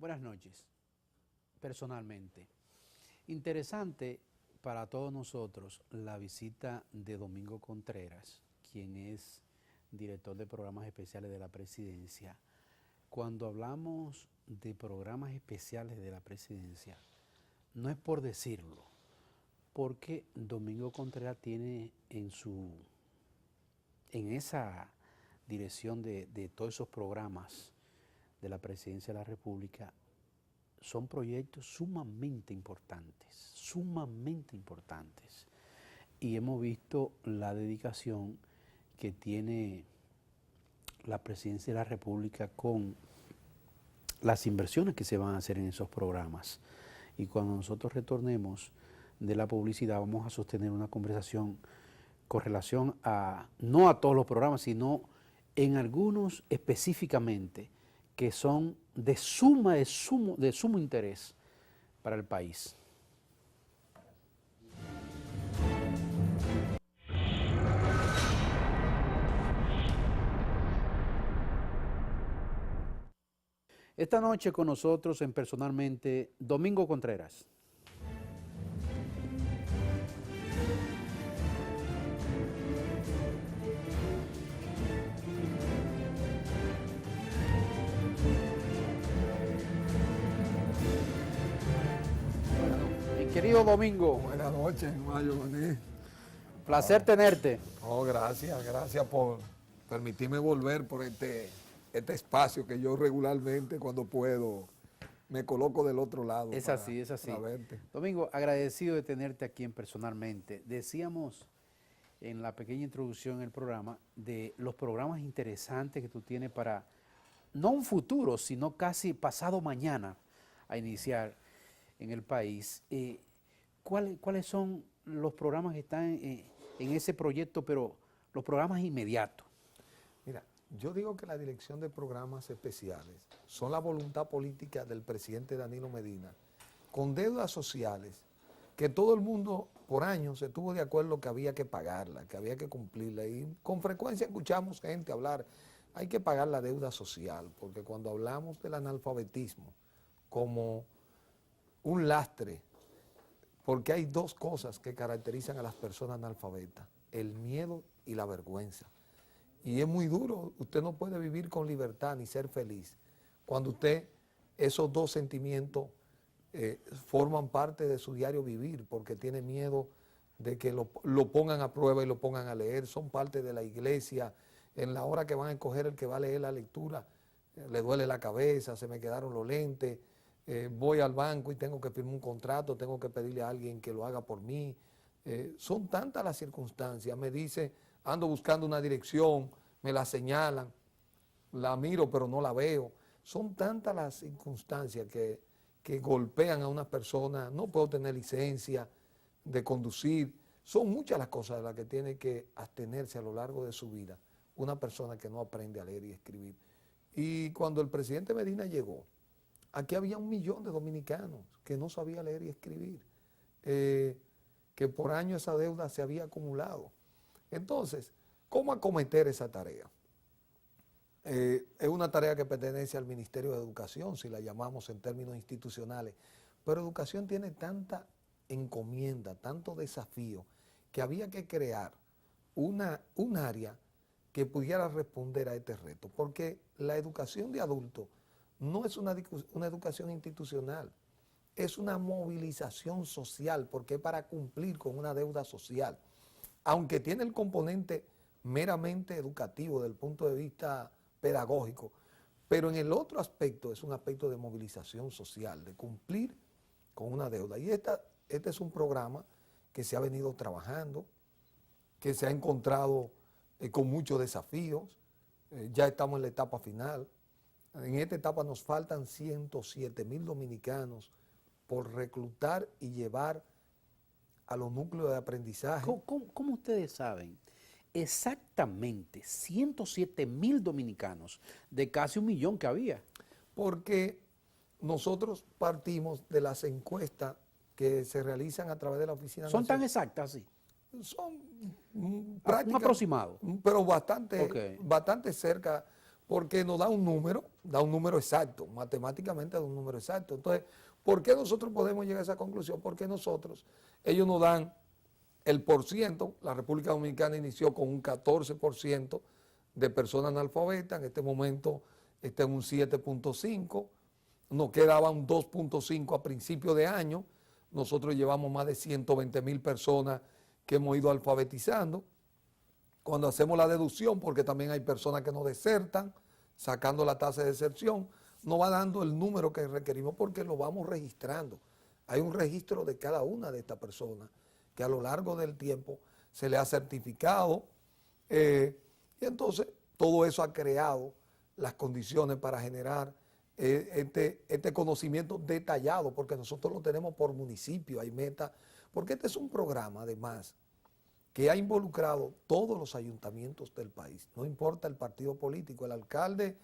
Buenas noches. Personalmente, interesante para todos nosotros la visita de Domingo Contreras, quien es director de programas especiales de la presidencia. Cuando hablamos de programas especiales de la presidencia, no es por decirlo, porque Domingo Contreras tiene en esa dirección de todos esos programas de la presidencia de la República, son proyectos sumamente importantes, y hemos visto la dedicación que tiene la presidencia de la República con las inversiones que se van a hacer en esos programas. Y cuando nosotros retornemos de la publicidad vamos a sostener una conversación con relación a, no a todos los programas, sino en algunos específicamente que son de sumo interés para el país. Esta noche con nosotros en Personalmente, Domingo Contreras. Querido Domingo. Buenas noches, Mayo. Placer tenerte. Oh, gracias por permitirme volver por este espacio que yo regularmente cuando puedo me coloco del otro lado. Es así. Para verte. Domingo, agradecido de tenerte aquí en Personalmente. Decíamos en la pequeña introducción en el programa de los programas interesantes que tú tienes para, no un futuro, sino casi pasado mañana a iniciar en el país. ¿Cuáles son los programas que están en ese proyecto, pero los programas inmediatos? Mira, yo digo que la dirección de programas especiales son la voluntad política del presidente Danilo Medina, con deudas sociales, que todo el mundo por años estuvo de acuerdo que había que pagarla, que había que cumplirla. Y con frecuencia escuchamos gente hablar, hay que pagar la deuda social, porque cuando hablamos del analfabetismo como un lastre, porque hay dos cosas que caracterizan a las personas analfabetas, el miedo y la vergüenza. Y es muy duro, usted no puede vivir con libertad ni ser feliz cuando esos dos sentimientos forman parte de su diario vivir, porque tiene miedo de que lo pongan a prueba y lo pongan a leer, son parte de la iglesia, en la hora que van a escoger el que va a leer la lectura, le duele la cabeza, se me quedaron los lentes, voy al banco y tengo que firmar un contrato, tengo que pedirle a alguien que lo haga por mí. Son tantas las circunstancias, me dice, ando buscando una dirección, me la señalan, la miro pero no la veo. Son tantas las circunstancias que golpean a una persona, no puedo tener licencia de conducir. Son muchas las cosas de las que tiene que abstenerse a lo largo de su vida una persona que no aprende a leer y escribir. Y cuando el presidente Medina llegó, aquí había 1 millón de dominicanos que no sabían leer y escribir, que por años esa deuda se había acumulado. Entonces, ¿cómo acometer esa tarea? Es una tarea que pertenece al Ministerio de Educación, si la llamamos en términos institucionales, pero educación tiene tanta encomienda, tanto desafío, que había que crear un área que pudiera responder a este reto, porque la educación de adultos no es una educación institucional, es una movilización social, porque es para cumplir con una deuda social, aunque tiene el componente meramente educativo desde el punto de vista pedagógico, pero en el otro aspecto es un aspecto de movilización social, de cumplir con una deuda. Y este es un programa que se ha venido trabajando, que se ha encontrado con muchos desafíos, ya estamos en la etapa final. En esta etapa nos faltan 107,000 dominicanos por reclutar y llevar a los núcleos de aprendizaje. ¿Cómo ustedes saben exactamente 107,000 dominicanos de casi 1 millón que había? Porque nosotros partimos de las encuestas que se realizan a través de la Oficina ¿Son tan Nacional. exactas así? Son Un prácticamente, aproximado. pero bastante, Okay. bastante cerca, porque nos da un número exacto, matemáticamente da un número exacto. Entonces, ¿por qué nosotros podemos llegar a esa conclusión? Porque ellos nos dan el porciento, la República Dominicana inició con un 14% de personas analfabetas, en este momento está en un 7.5%, nos quedaba un 2.5% a principio de año, nosotros llevamos más de 120,000 personas que hemos ido alfabetizando. Cuando hacemos la deducción, porque también hay personas que nos desertan, sacando la tasa de deserción, nos va dando el número que requerimos porque lo vamos registrando. Hay un registro de cada una de estas personas que a lo largo del tiempo se le ha certificado y entonces todo eso ha creado las condiciones para generar este conocimiento detallado, porque nosotros lo tenemos por municipio, hay metas, porque este es un programa además que ha involucrado todos los ayuntamientos del país, no importa el partido político, el alcalde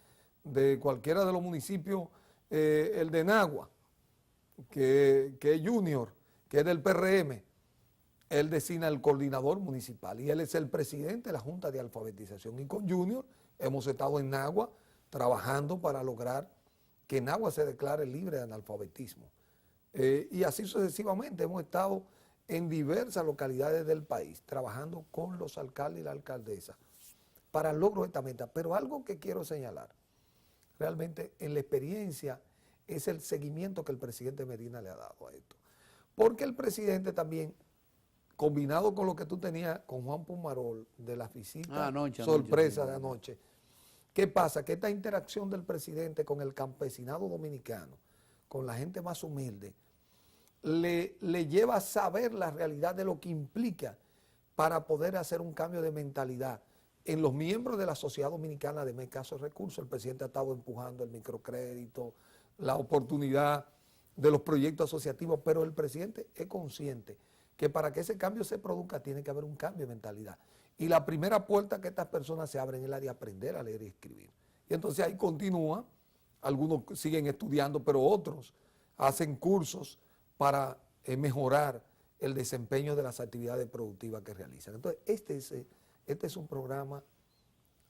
de cualquiera de los municipios, el de Nagua, que es Junior, que es del PRM, él designa el coordinador municipal y él es el presidente de la Junta de Alfabetización. Y con Junior hemos estado en Nagua trabajando para lograr que Nagua se declare libre de analfabetismo. Y así sucesivamente hemos estado en diversas localidades del país trabajando con los alcaldes y la alcaldesa para el logro de esta meta. Pero algo que quiero señalar, realmente en la experiencia, es el seguimiento que el presidente Medina le ha dado a esto. Porque el presidente también, combinado con lo que tú tenías con Juan Pumarol de la visita sorpresa de anoche, ¿qué pasa? Que esta interacción del presidente con el campesinado dominicano, con la gente más humilde, le lleva a saber la realidad de lo que implica para poder hacer un cambio de mentalidad en los miembros de la sociedad dominicana de escasos recursos. El presidente ha estado empujando el microcrédito, la oportunidad de los proyectos asociativos, pero el presidente es consciente que para que ese cambio se produzca tiene que haber un cambio de mentalidad. Y la primera puerta que estas personas se abren es la de aprender a leer y escribir. Y entonces ahí continúa, algunos siguen estudiando, pero otros hacen cursos para mejorar el desempeño de las actividades productivas que realizan. Entonces este es un programa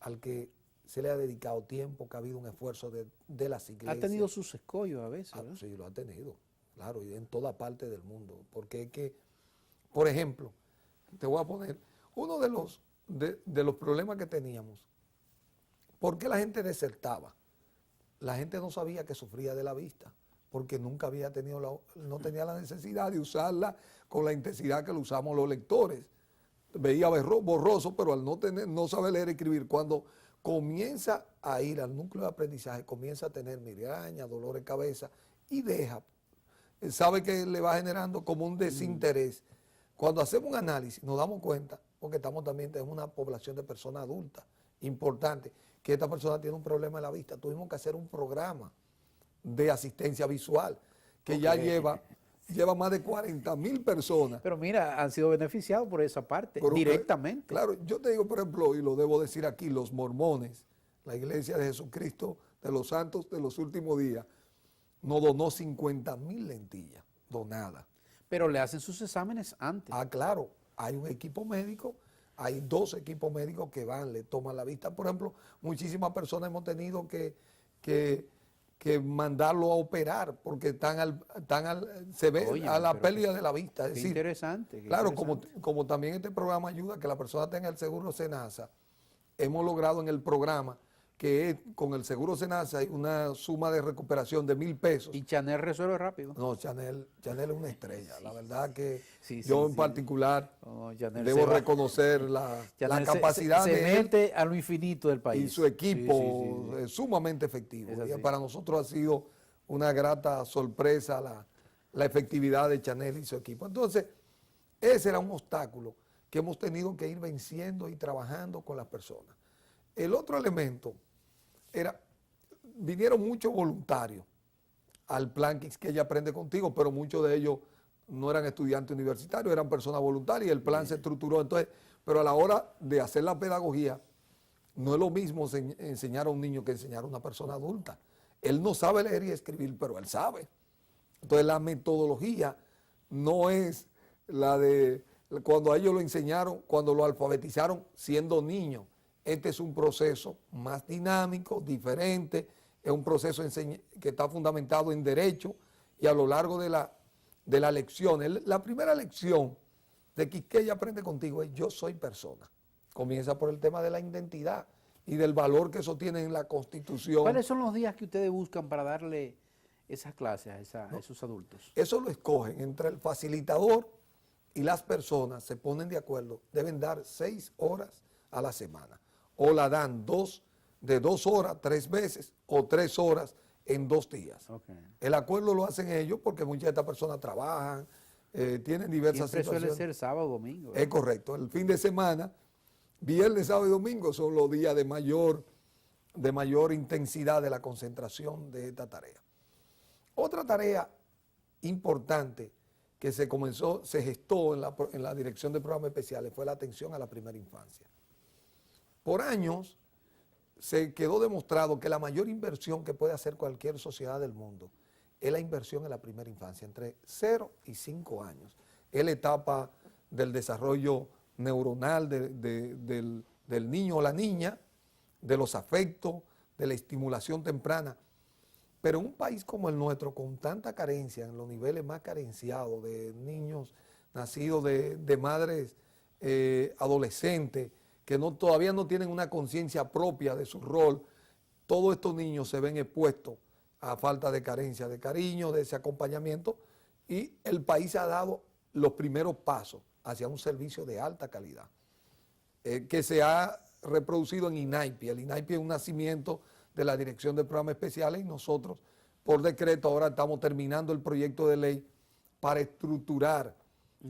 al que se le ha dedicado tiempo, que ha habido un esfuerzo de las iglesias. Ha tenido sus escollos a veces, ¿verdad? Sí, lo ha tenido, claro, y en toda parte del mundo. Porque es que, por ejemplo, te voy a poner uno de los problemas que teníamos. ¿Por qué la gente desertaba? La gente no sabía que sufría de la vista, porque nunca había no tenía la necesidad de usarla con la intensidad que lo usamos los lectores. Veía borroso, pero al no saber leer y escribir, cuando comienza a ir al núcleo de aprendizaje, comienza a tener migraña, dolor de cabeza y sabe que le va generando como un desinterés. Cuando hacemos un análisis nos damos cuenta, porque tenemos una población de personas adultas importante, que esta persona tiene un problema en la vista. Tuvimos que hacer un programa de asistencia visual que ya lleva más de 40,000 personas. Pero mira, han sido beneficiados por esa parte, directamente. Claro, yo te digo, por ejemplo, y lo debo decir aquí, los mormones, la Iglesia de Jesucristo de los Santos de los Últimos Días, nos donó 50,000 lentillas donadas. Pero le hacen sus exámenes antes. Ah, claro, hay un equipo médico, hay 2 equipos médicos que le toman la vista. Por ejemplo, muchísimas personas hemos tenido que mandarlo a operar porque se ve a la pérdida de la vista. Es decir, interesante. Claro, como también este programa ayuda a que la persona tenga el seguro Senasa, hemos logrado en el programa que con el seguro Senasa hay una suma de recuperación de 1,000 pesos. Y Chanel resuelve rápido. No, Chanel es una estrella. La verdad que yo en particular Chanel debo reconocer la capacidad se de él. Mete a lo infinito del país. Y su equipo es sumamente efectivo. Y para nosotros ha sido una grata sorpresa la efectividad de Chanel y su equipo. Entonces, ese era un obstáculo que hemos tenido que ir venciendo y trabajando con las personas. El otro elemento vinieron muchos voluntarios al plan que ella aprende contigo, pero muchos de ellos no eran estudiantes universitarios, eran personas voluntarias y el plan se estructuró. Entonces, pero a la hora de hacer la pedagogía, no es lo mismo enseñar a un niño que enseñar a una persona adulta. Él no sabe leer y escribir, pero él sabe. Entonces la metodología no es la de cuando a ellos lo enseñaron, cuando lo alfabetizaron siendo niños. Este es un proceso más dinámico, diferente, es un proceso que está fundamentado en derecho y a lo largo de la lección. La primera lección de Quisqueya Aprende Contigo es yo soy persona. Comienza por el tema de la identidad y del valor que eso tiene en la Constitución. ¿Cuáles son los días que ustedes buscan para darle esas clases a esos adultos? Eso lo escogen entre el facilitador y las personas, se ponen de acuerdo, deben dar 6 horas a la semana. O la dan de 2 horas 3 veces o 3 horas en 2 días. Okay. El acuerdo lo hacen ellos porque muchas de estas personas trabajan, tienen diversas Siempre situaciones. suele ser sábado o domingo. Es correcto. El fin de semana, viernes, sábado y domingo son los días de mayor intensidad de la concentración de esta tarea. Otra tarea importante que se gestó en la dirección de programas especiales fue la atención a la primera infancia. Por años se quedó demostrado que la mayor inversión que puede hacer cualquier sociedad del mundo es la inversión en la primera infancia, entre 0 y 5 años. Es la etapa del desarrollo neuronal del niño o la niña, de los afectos, de la estimulación temprana. Pero en un país como el nuestro, con tanta carencia, en los niveles más carenciados de niños nacidos de madres adolescentes, que todavía no tienen una conciencia propia de su rol, todos estos niños se ven expuestos a falta de carencia de cariño, de ese acompañamiento, y el país ha dado los primeros pasos hacia un servicio de alta calidad, que se ha reproducido en INAIPI. El INAIPI es un nacimiento de la Dirección de Programas Especiales y nosotros, por decreto, ahora estamos terminando el proyecto de ley para estructurar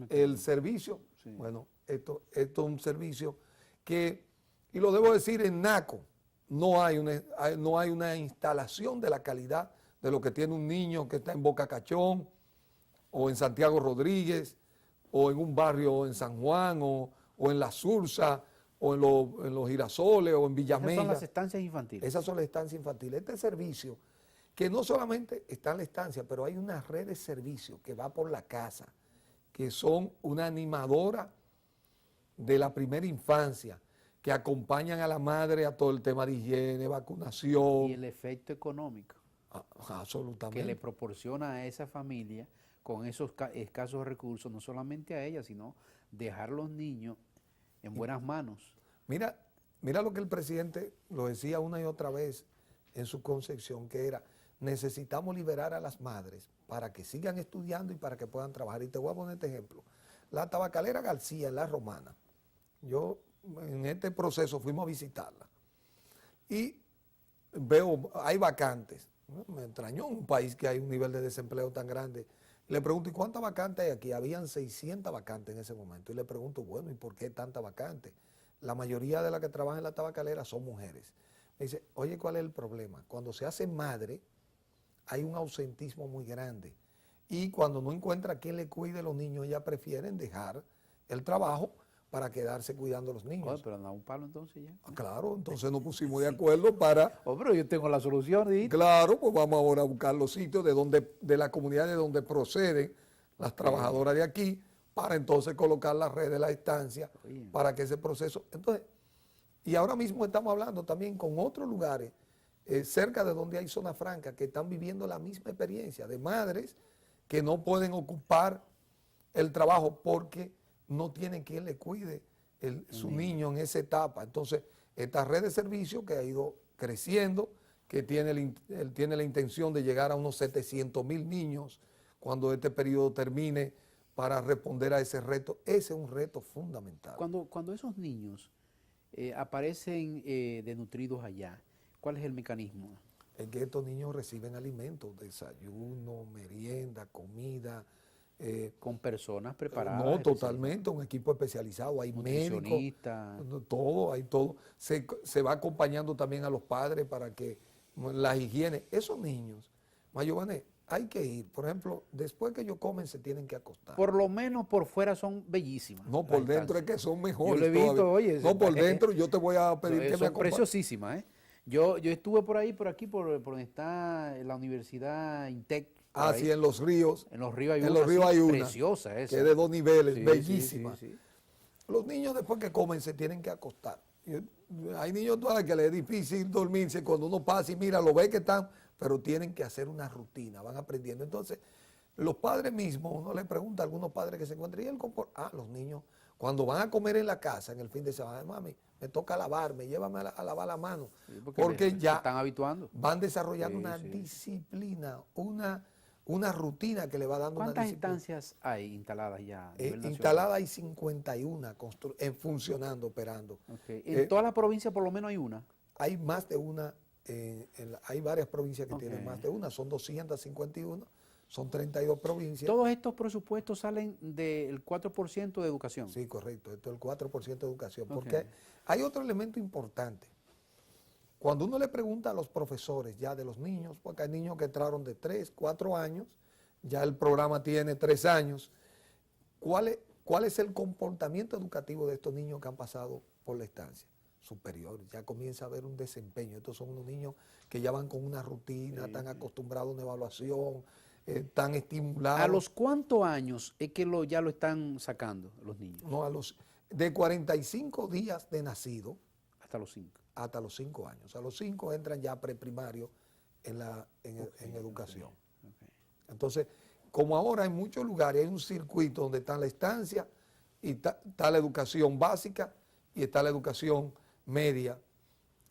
el servicio. Sí. Bueno, esto es un servicio que, y lo debo decir, en Naco no hay una instalación de la calidad de lo que tiene un niño que está en Boca Cachón o en Santiago Rodríguez o en un barrio en San Juan o en La Sursa o en los Girasoles o en Villamella. Esas son las estancias infantiles. Esas son las estancias infantiles. Este servicio, que no solamente está en la estancia, pero hay una red de servicios que va por la casa, que son una animadora de la primera infancia, que acompañan a la madre a todo el tema de higiene, vacunación. Y el efecto económico. Absolutamente. Que le proporciona a esa familia con esos escasos recursos, no solamente a ella, sino dejar los niños en buenas manos. Mira lo que el presidente lo decía una y otra vez en su concepción, que era, necesitamos liberar a las madres para que sigan estudiando y para que puedan trabajar. Y te voy a poner este ejemplo. La tabacalera García en La Romana, yo en este proceso fuimos a visitarla y veo, hay vacantes. Me extrañó un país que hay un nivel de desempleo tan grande. Le pregunto, ¿y cuántas vacantes hay aquí? Habían 600 vacantes en ese momento. Y le pregunto, bueno, ¿y por qué tantas vacantes? La mayoría de las que trabajan en la tabacalera son mujeres. Me dice, oye, ¿cuál es el problema? Cuando se hace madre, hay un ausentismo muy grande. Y cuando no encuentra quién le cuide a los niños, ellas prefieren dejar el trabajo para quedarse cuidando a los niños. Oye, pero anda un palo entonces ya. Claro, entonces nos pusimos de acuerdo para... Oh, pero yo tengo la solución, ¿sí? Claro, pues vamos ahora a buscar los sitios de la comunidad de donde proceden las trabajadoras de aquí, para entonces colocar la red de la estancia, para que ese proceso... Entonces, y ahora mismo estamos hablando también con otros lugares, cerca de donde hay zona franca, que están viviendo la misma experiencia, de madres que no pueden ocupar el trabajo porque no tienen quien le cuide su niño en esa etapa. Entonces, esta red de servicios que ha ido creciendo, que tiene la intención de llegar a unos 700,000 niños cuando este periodo termine, para responder a ese reto. Ese es un reto fundamental. Cuando esos niños aparecen desnutridos allá, ¿cuál es el mecanismo? Es que estos niños reciben alimentos, desayuno, merienda, comida. Con personas preparadas. No, totalmente, un equipo especializado, hay médicos, todo, hay todo. Se va acompañando también a los padres para que la higiene, esos niños, Mayované, hay que ir, por ejemplo, después que ellos comen se tienen que acostar. Por lo menos por fuera son bellísimas. No, por dentro es que son mejores. Yo lo he visto, oye. No, por dentro yo te voy a pedir que me acompañes. Son preciosísimas, ¿eh? Yo estuve por ahí, por aquí, por donde está la Universidad INTEC. Sí, en Los Ríos. En Los Ríos hay una. Preciosa esa. Que es de 2 niveles, sí, bellísima. Sí. Los niños después que comen se tienen que acostar. Hay niños todavía que les es difícil dormirse cuando uno pasa y mira, lo ve que están, pero tienen que hacer una rutina, van aprendiendo. Entonces, los padres mismos, uno le pregunta a algunos padres que se encuentran, y los niños, cuando van a comer en la casa en el fin de semana, mami, me toca lavarme, llévame a lavar la mano, Sí, porque se ya están habituando. van desarrollando una Sí. disciplina, una rutina que le va dando una ¿Cuántas disciplina. instancias hay instaladas ya a nivel nacional? Instalada hay 51 funcionando, operando. Okay. En todas las provincias por lo menos hay una. Hay más de una, hay varias provincias que Ok. tienen más de una, son 251, son 32 provincias. Todos estos presupuestos salen del 4% de educación. Sí, correcto, esto es el 4% de educación. Ok. Porque hay otro elemento importante. Cuando uno le pregunta a los profesores ya de los niños, porque hay niños que entraron de 3, 4 años, ya el programa tiene 3 años, ¿cuál es el comportamiento educativo de estos niños que han pasado por la estancia superior? Ya comienza a haber un desempeño. Estos son unos niños que ya van con una rutina, están acostumbrados a una evaluación, están estimulados. ¿A los cuántos años es que ya lo están sacando los niños? No, de 45 días de nacido Hasta los 5. hasta los 5 años. A los 5 entran ya preprimario en educación. Okay. Entonces, como ahora en muchos lugares hay un circuito donde está la estancia y está la educación básica y está la educación media,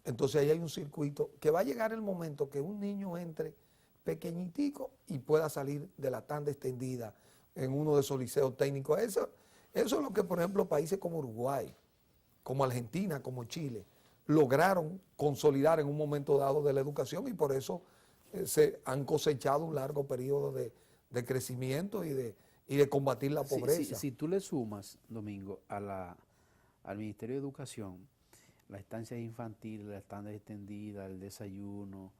entonces ahí hay un circuito que va a llegar el momento que un niño entre pequeñitico y pueda salir de la tanda extendida en uno de esos liceos técnicos. Eso es lo que, por ejemplo, países como Uruguay, como Argentina, como Chile, lograron consolidar en un momento dado de la educación y por eso se han cosechado un largo periodo de crecimiento y de combatir la pobreza. Si tú le sumas, Domingo, al Ministerio de Educación, la estancia infantil, la estancia extendida, el desayuno,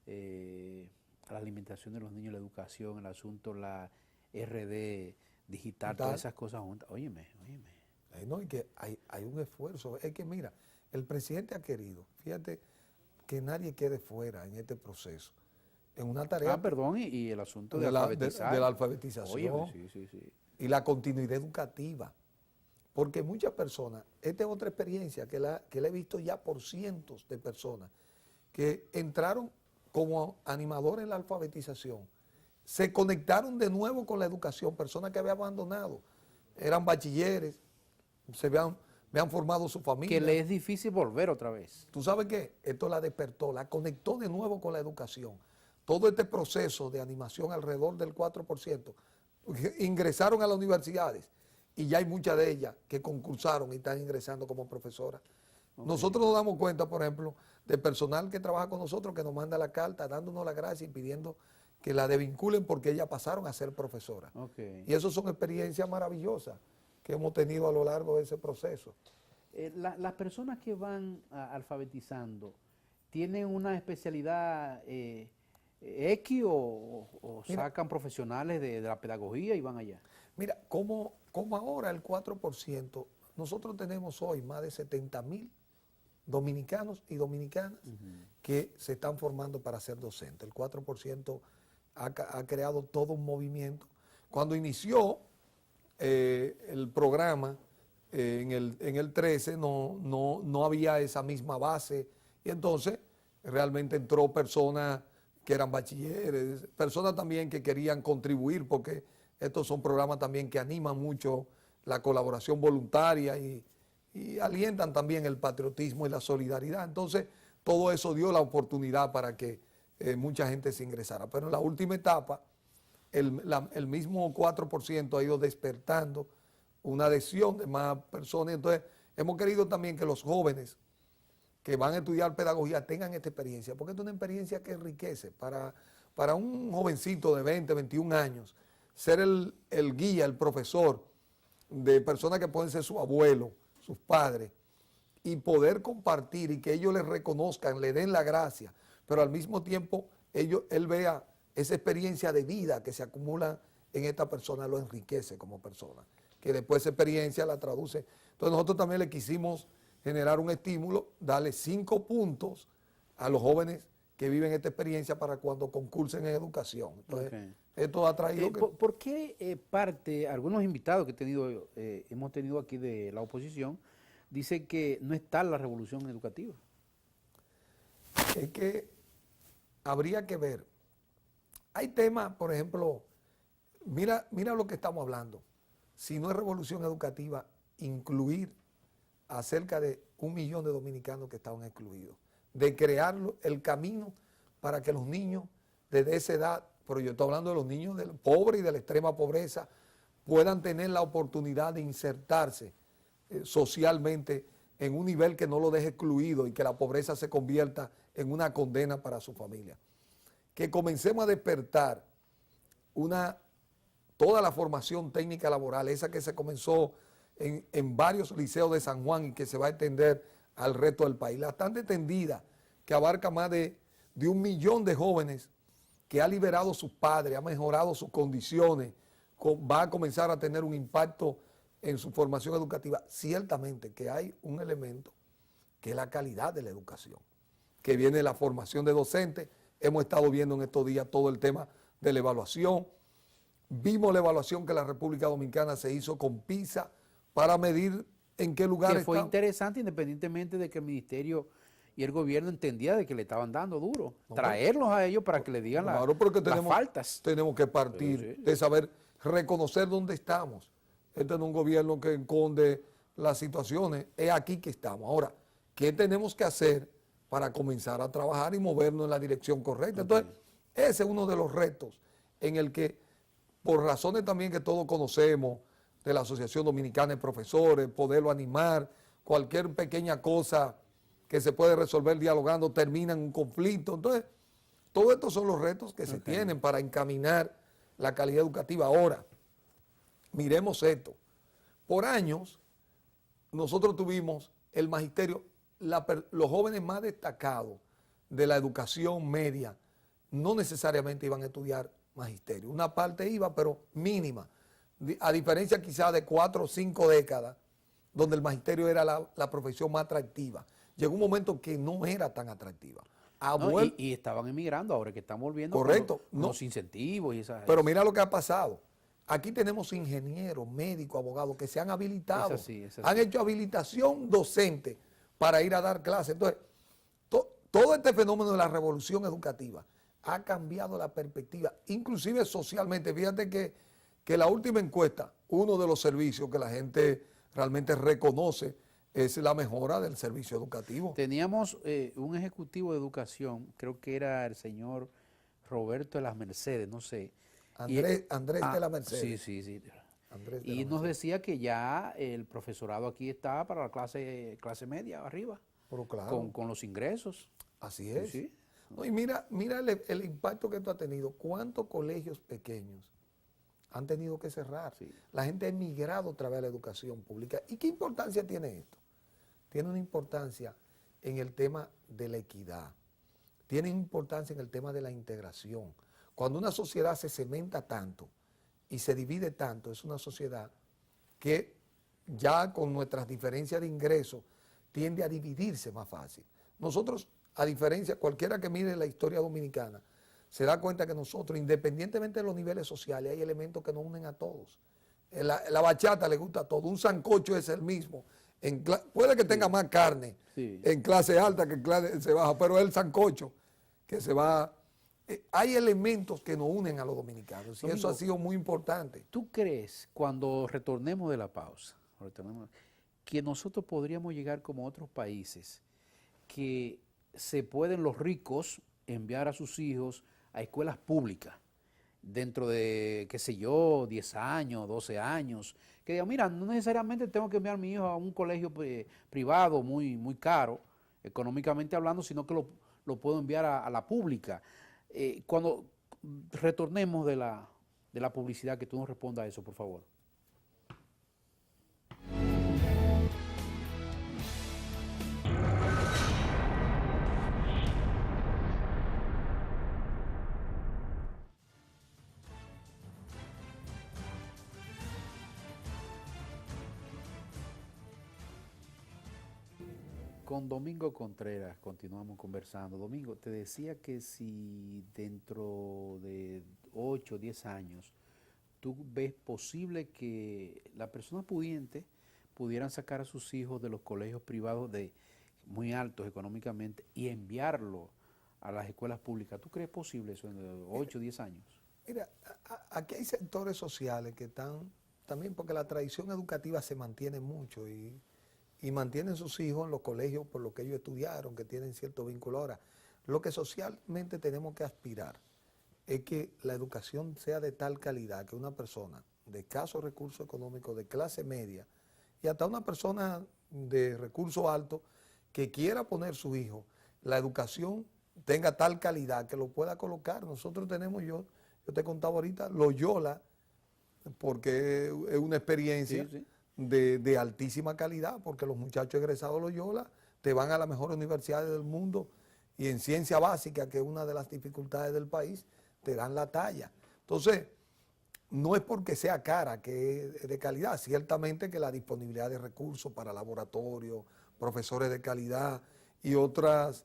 la alimentación de los niños, la educación, el asunto, la RD digital, todas esas cosas juntas. Óyeme. No, y que hay un esfuerzo. Es que mira, el presidente ha querido, fíjate, que nadie quede fuera en este proceso. En una tarea Perdón, y el asunto de de la alfabetizar. alfabetización Óyeme, sí. y la continuidad educativa. Porque muchas personas, esta es otra experiencia que la he visto ya por cientos de personas, que entraron como animadores en la alfabetización, se conectaron de nuevo con la educación, personas que habían abandonado, eran bachilleres, habían formado su familia. Que le es difícil volver otra vez. ¿Tú sabes qué? Esto la despertó, la conectó de nuevo con la educación. Todo este proceso de animación alrededor del 4%, ingresaron a las universidades y ya hay muchas de ellas que concursaron y están ingresando como profesoras. Okay. Nosotros nos damos cuenta, por ejemplo, del personal que trabaja con nosotros, que nos manda la carta dándonos las gracias y pidiendo que la desvinculen porque ellas pasaron a ser profesoras. Okay. Y eso son experiencias maravillosas que hemos tenido a lo largo de ese proceso. Las personas que van alfabetizando, ¿tienen una especialidad X o sacan profesionales de la pedagogía y van allá? Mira, como ahora el 4%, nosotros tenemos hoy más de 70,000 dominicanos y dominicanas que se están formando para ser docentes. El 4% ha creado todo un movimiento. Cuando inició el programa en el 13 no había esa misma base y entonces realmente entró personas que eran bachilleres, personas también que querían contribuir porque estos son programas también que animan mucho la colaboración voluntaria y alientan también el patriotismo y la solidaridad. Entonces, todo eso dio la oportunidad para que mucha gente se ingresara. Pero en la última etapa, el mismo 4% ha ido despertando una adhesión de más personas. Entonces, hemos querido también que los jóvenes que van a estudiar pedagogía tengan esta experiencia, porque es una experiencia que enriquece. Para un jovencito de 20, 21 años, ser el guía, el profesor de personas que pueden ser su abuelo, sus padres, y poder compartir y que ellos le reconozcan, le den la gracia, pero al mismo tiempo él vea esa experiencia de vida que se acumula en esta persona, lo enriquece como persona, que después esa experiencia la traduce. Entonces nosotros también le quisimos generar un estímulo, darle 5 puntos a los jóvenes que viven esta experiencia para cuando concursen en educación. Entonces, esto ha traído... ¿Por qué algunos invitados que hemos tenido aquí de la oposición, dice que no está la revolución educativa. Es que habría que ver. Hay temas, por ejemplo, mira lo que estamos hablando. Si no es revolución educativa, incluir a cerca de 1 millón de dominicanos que estaban excluidos, de crear el camino para que los niños desde esa edad, pero yo estoy hablando de los niños del pobre y de la extrema pobreza, puedan tener la oportunidad de insertarse socialmente en un nivel que no lo deje excluido y que la pobreza se convierta en una condena para su familia. Que comencemos a despertar toda la formación técnica laboral, esa que se comenzó en varios liceos de San Juan y que se va a extender al resto del país. La tan extendida que abarca más de 1 millón de jóvenes, que ha liberado a sus padres, ha mejorado sus condiciones, va a comenzar a tener un impacto en su formación educativa. Ciertamente que hay un elemento que es la calidad de la educación, que viene de la formación de docentes. Hemos estado viendo en estos días todo el tema de la evaluación. Vimos la evaluación que la República Dominicana se hizo con PISA para medir en qué lugar Que fue está. interesante, independientemente de que el ministerio y el gobierno entendía de que le estaban dando duro. No, traerlos a ellos para que le digan claro, porque las faltas. Tenemos que partir de saber reconocer dónde estamos. Este no es un gobierno que esconde las situaciones, es aquí que estamos. Ahora, ¿qué tenemos que hacer para comenzar a trabajar y movernos en la dirección correcta? Entonces, ese es uno de los retos en el que, por razones también que todos conocemos, de la Asociación Dominicana de Profesores, poderlo animar, cualquier pequeña cosa que se puede resolver dialogando termina en un conflicto. Entonces, todos estos son los retos que se tienen para encaminar la calidad educativa. Ahora, miremos esto. Por años, nosotros tuvimos el magisterio, los jóvenes más destacados de la educación media no necesariamente iban a estudiar magisterio. Una parte iba, pero mínima. A diferencia quizás de 4 o 5 décadas, donde el magisterio era la profesión más atractiva. Llegó un momento que no era tan atractiva. No, y estaban emigrando ahora que están volviendo. Correcto. Con los incentivos y esas. Pero mira lo que ha pasado. Aquí tenemos ingenieros, médicos, abogados que se han habilitado. Es así. Han hecho habilitación docente para ir a dar clases. Entonces, todo este fenómeno de la revolución educativa ha cambiado la perspectiva, inclusive socialmente. Fíjate que la última encuesta, uno de los servicios que la gente realmente reconoce es la mejora del servicio educativo. Teníamos un ejecutivo de educación, creo que era el señor Roberto de las Mercedes, no sé. Andrés de la Mercedes. Sí. Y nos decía que ya el profesorado aquí está para la clase media arriba, pero claro, con los ingresos. Así es. Sí. No, y mira el impacto que esto ha tenido. ¿Cuántos colegios pequeños han tenido que cerrar? Sí. La gente ha emigrado a través de la educación pública. ¿Y qué importancia tiene esto? Tiene una importancia en el tema de la equidad. Tiene importancia en el tema de la integración. Cuando una sociedad se cementa tanto y se divide tanto, es una sociedad que ya con nuestras diferencias de ingresos tiende a dividirse más fácil. Nosotros, a diferencia, cualquiera que mire la historia dominicana, se da cuenta que nosotros, independientemente de los niveles sociales, hay elementos que nos unen a todos. La bachata le gusta a todos, un sancocho es el mismo. Puede que tenga más carne en clase alta que en clase baja, pero es el sancocho que se va. Hay elementos que nos unen a los dominicanos y eso ha sido muy importante. ¿Tú crees, cuando retornemos de la pausa, que nosotros podríamos llegar como otros países, que se pueden los ricos enviar a sus hijos a escuelas públicas dentro de, qué sé yo, 10 años, 12 años, que digan, mira, no necesariamente tengo que enviar a mi hijo a un colegio privado muy caro, económicamente hablando, sino que lo puedo enviar a la pública? Cuando retornemos de la publicidad, que tú nos respondas a eso, por favor. Con Domingo Contreras continuamos conversando. Domingo, te decía que si dentro de 8 o 10 años tú ves posible que la persona pudiente pudieran sacar a sus hijos de los colegios privados de muy altos económicamente y enviarlo a las escuelas públicas. ¿Tú crees posible eso en 8 o 10 años? Mira, aquí hay sectores sociales que están también porque la tradición educativa se mantiene mucho y mantienen sus hijos en los colegios por lo que ellos estudiaron, que tienen cierto vínculo. Ahora, lo que socialmente tenemos que aspirar es que la educación sea de tal calidad que una persona de escasos recursos económicos, de clase media, y hasta una persona de recursos altos que quiera poner su hijo, la educación tenga tal calidad que lo pueda colocar. Nosotros tenemos, yo te contaba ahorita, Loyola, porque es una experiencia Sí, sí. de altísima calidad, porque los muchachos egresados de Loyola te van a las mejores universidades del mundo y en ciencia básica, que es una de las dificultades del país, te dan la talla. Entonces, no es porque sea cara, que es de calidad, ciertamente que la disponibilidad de recursos para laboratorios, profesores de calidad y otras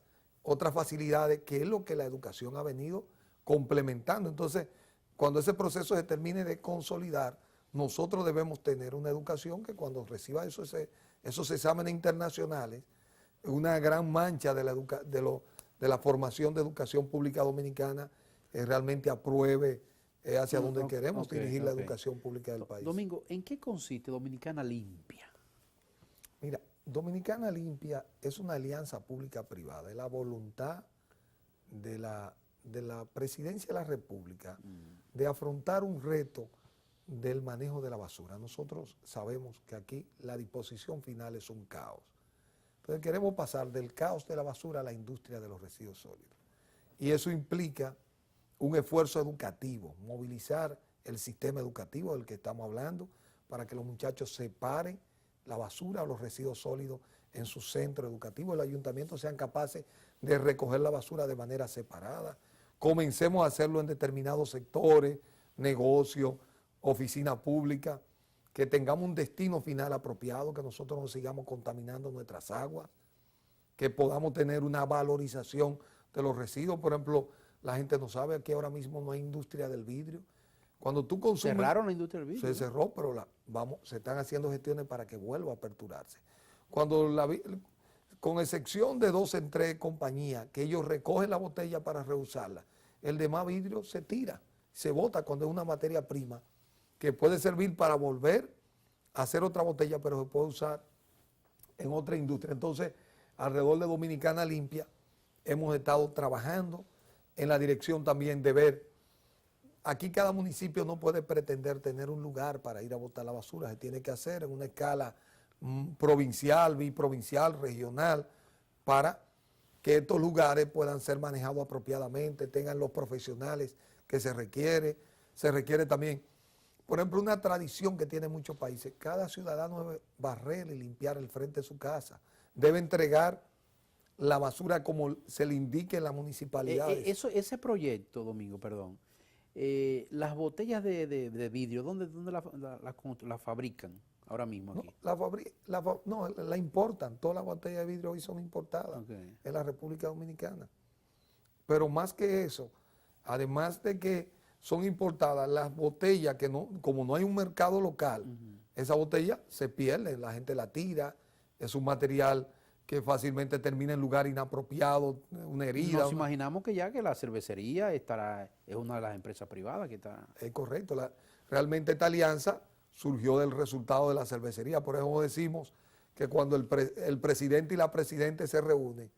facilidades, que es lo que la educación ha venido complementando. Entonces, cuando ese proceso se termine de consolidar, nosotros debemos tener una educación que cuando reciba esos exámenes internacionales, una gran mancha de la formación de educación pública dominicana realmente apruebe hacia donde queremos dirigir la educación pública del país. Domingo, ¿en qué consiste Dominicana Limpia? Mira, Dominicana Limpia es una alianza pública-privada, es la voluntad de la Presidencia de la República de afrontar un reto del manejo de la basura. Nosotros sabemos que aquí la disposición final es un caos. Entonces queremos pasar del caos de la basura a la industria de los residuos sólidos. Y eso implica un esfuerzo educativo, movilizar el sistema educativo del que estamos hablando para que los muchachos separen la basura o los residuos sólidos en su centro educativo. El ayuntamiento sean capaces de recoger la basura de manera separada. Comencemos a hacerlo en determinados sectores, negocios, oficina pública, que tengamos un destino final apropiado, que nosotros no sigamos contaminando nuestras aguas, que podamos tener una valorización de los residuos. Por ejemplo, la gente no sabe que ahora mismo no hay industria del vidrio. Cuando tú consumes... ¿Cerraron la industria del vidrio? Se cerró, pero se están haciendo gestiones para que vuelva a aperturarse. Con excepción de 2 en 3 compañías, que ellos recogen la botella para reusarla, el demás vidrio se tira, se bota cuando es una materia prima que puede servir para volver a hacer otra botella, pero se puede usar en otra industria. Entonces, alrededor de Dominicana Limpia, hemos estado trabajando en la dirección también de ver, aquí cada municipio no puede pretender tener un lugar para ir a botar la basura, se tiene que hacer en una escala provincial, biprovincial, regional, para que estos lugares puedan ser manejados apropiadamente, tengan los profesionales que se requiere también. Por ejemplo, una tradición que tienen muchos países, cada ciudadano debe barrer y limpiar el frente de su casa, debe entregar la basura como se le indique en la municipalidad. Ese proyecto, Domingo, perdón, las botellas de vidrio, ¿dónde las fabrican ahora mismo aquí? No, la importan, todas las botellas de vidrio hoy son importadas en la República Dominicana. Pero más que eso, además de que son importadas, las botellas, que no, como no hay un mercado local, esa botella se pierde, la gente la tira, es un material que fácilmente termina en lugar inapropiado, una herida. Nos imaginamos que ya que la cervecería es una de las empresas privadas que está... Es correcto, realmente esta alianza surgió del resultado de la cervecería, por eso decimos que cuando el presidente y la presidenta se reúnen,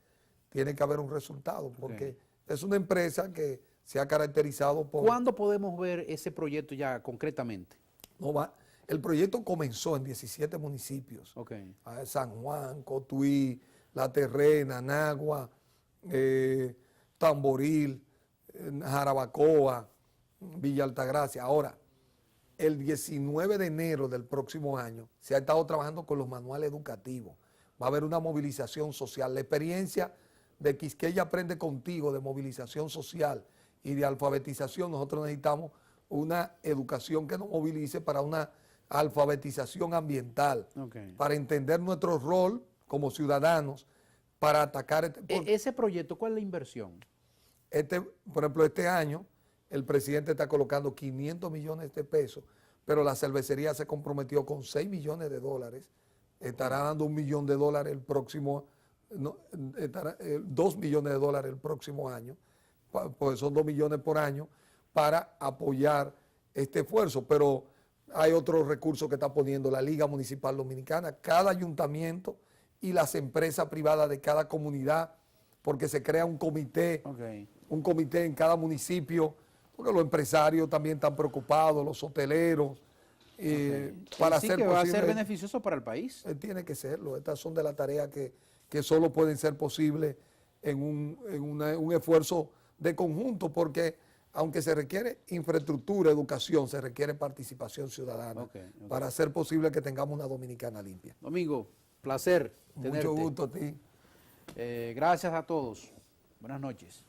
tiene que haber un resultado, porque es una empresa que se ha caracterizado por... ¿Cuándo podemos ver ese proyecto ya concretamente? El proyecto comenzó en 17 municipios. San Juan, Cotuí, La Terrena, Nagua, Tamboril, Jarabacoa, Villa Altagracia. Ahora, el 19 de enero del próximo año se ha estado trabajando con los manuales educativos. Va a haber una movilización social. La experiencia de Quisqueya Aprende Contigo, de movilización social y de alfabetización, nosotros necesitamos una educación que nos movilice para una alfabetización ambiental, para entender nuestro rol como ciudadanos, para atacar... Ese proyecto, ¿cuál es la inversión? Por ejemplo, este año el presidente está colocando 500 millones de pesos, pero la cervecería se comprometió con 6 millones de dólares estará dando $1 millón el próximo, no, 2 millones de dólares el próximo año, pues son 2 millones por año para apoyar este esfuerzo, pero hay otros recursos que está poniendo la Liga Municipal Dominicana, cada ayuntamiento y las empresas privadas de cada comunidad, porque se crea un comité en cada municipio, porque los empresarios también están preocupados, los hoteleros, para sí, hacer que posible, va a ser beneficioso para el país. Tiene que serlo. Estas son de las tareas que solo pueden ser posibles en un esfuerzo de conjunto, porque aunque se requiere infraestructura, educación, se requiere participación ciudadana para hacer posible que tengamos una Dominicana limpia. Domingo, placer tenerte. Mucho gusto a ti. Gracias a todos. Buenas noches.